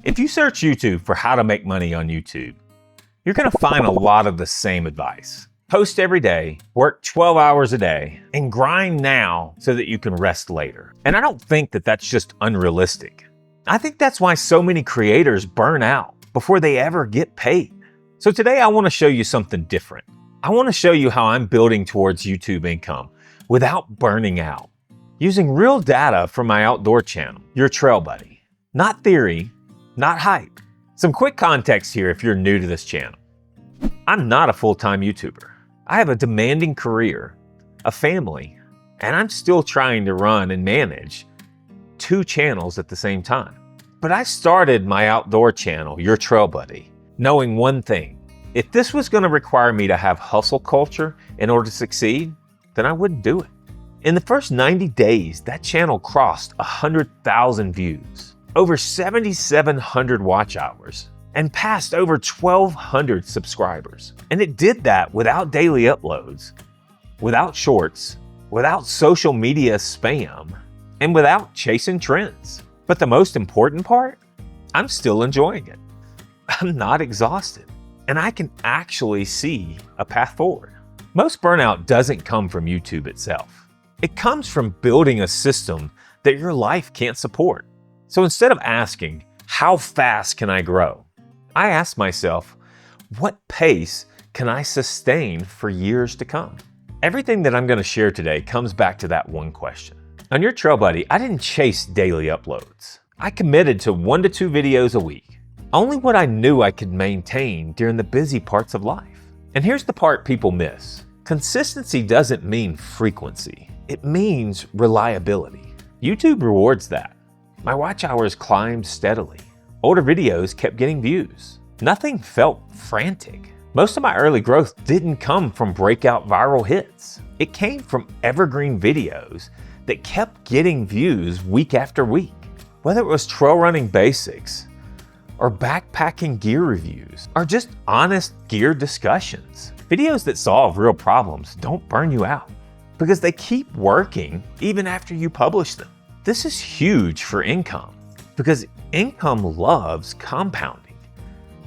If you search YouTube for how to make money on YouTube, you're going to find a lot of the same advice. Post every day, work 12 hours a day, and grind now so that you can rest later. And I don't think that that's just unrealistic. I think that's why so many creators burn out before they ever get paid. So today I want to show you something different. I want to show you how I'm building towards YouTube income without burning out, using real data from my outdoor channel, Your Trail Buddy. Not theory, not hype. Some quick context here if you're new to this channel. I'm not a full-time YouTuber. I have a demanding career, a family, and I'm still trying to run and manage 2 channels at the same time. But I started my outdoor channel, Your Trail Buddy, knowing one thing. If this was going to require me to have hustle culture in order to succeed, then I wouldn't do it. In the first 90 days, that channel crossed 100,000 views, over 7,700 watch hours, and passed over 1,200 subscribers. And it did that without daily uploads, without shorts, without social media spam, and without chasing trends. But the most important part, I'm still enjoying it. I'm not exhausted, and I can actually see a path forward. Most burnout doesn't come from YouTube itself. It comes from building a system that your life can't support. So instead of asking, how fast can I grow? I ask myself, what pace can I sustain for years to come? Everything that I'm going to share today comes back to that one question. On Your Trail Buddy, I didn't chase daily uploads. I committed to 1 to 2 videos a week. Only what I knew I could maintain during the busy parts of life. And here's the part people miss. Consistency doesn't mean frequency. It means reliability. YouTube rewards that. My watch hours climbed steadily. Older videos kept getting views. Nothing felt frantic. Most of my early growth didn't come from breakout viral hits. It came from evergreen videos that kept getting views week after week. Whether it was trail running basics, or backpacking gear reviews, or just honest gear discussions. Videos that solve real problems don't burn you out because they keep working even after you publish them. This is huge for income because income loves compounding,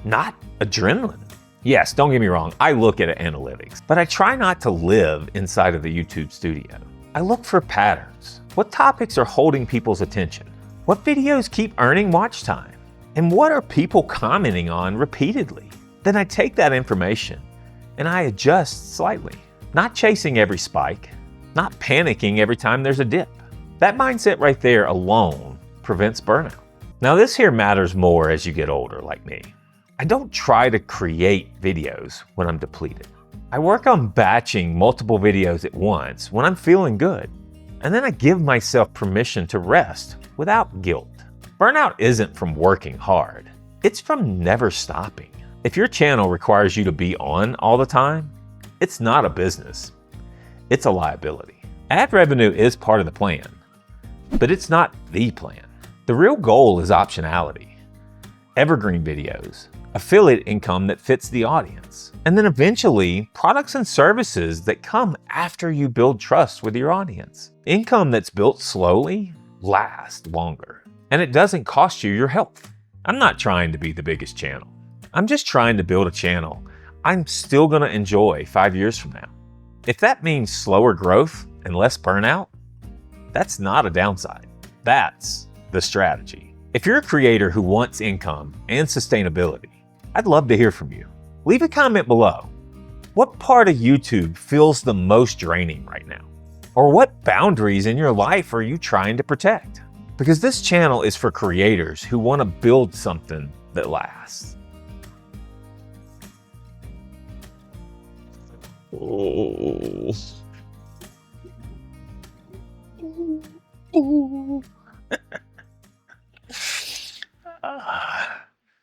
not adrenaline. Yes, don't get me wrong, I look at analytics, but I try not to live inside of the YouTube studio. I look for patterns. What topics are holding people's attention? What videos keep earning watch time? And what are people commenting on repeatedly? Then I take that information and I adjust slightly, not chasing every spike, not panicking every time there's a dip. That mindset right there alone prevents burnout. Now this here matters more as you get older like me. I don't try to create videos when I'm depleted. I work on batching multiple videos at once when I'm feeling good. And then I give myself permission to rest without guilt. Burnout isn't from working hard. It's from never stopping. If your channel requires you to be on all the time, it's not a business. It's a liability. Ad revenue is part of the plan, but it's not the plan. The real goal is optionality, evergreen videos, affiliate income that fits the audience, and then eventually products and services that come after you build trust with your audience. Income that's built slowly lasts longer, and it doesn't cost you your health. I'm not trying to be the biggest channel. I'm just trying to build a channel I'm still gonna enjoy 5 years from now. If that means slower growth and less burnout, that's not a downside. That's the strategy. If you're a creator who wants income and sustainability, I'd love to hear from you. Leave a comment below. What part of YouTube feels the most draining right now? Or what boundaries in your life are you trying to protect? Because this channel is for creators who want to build something that lasts.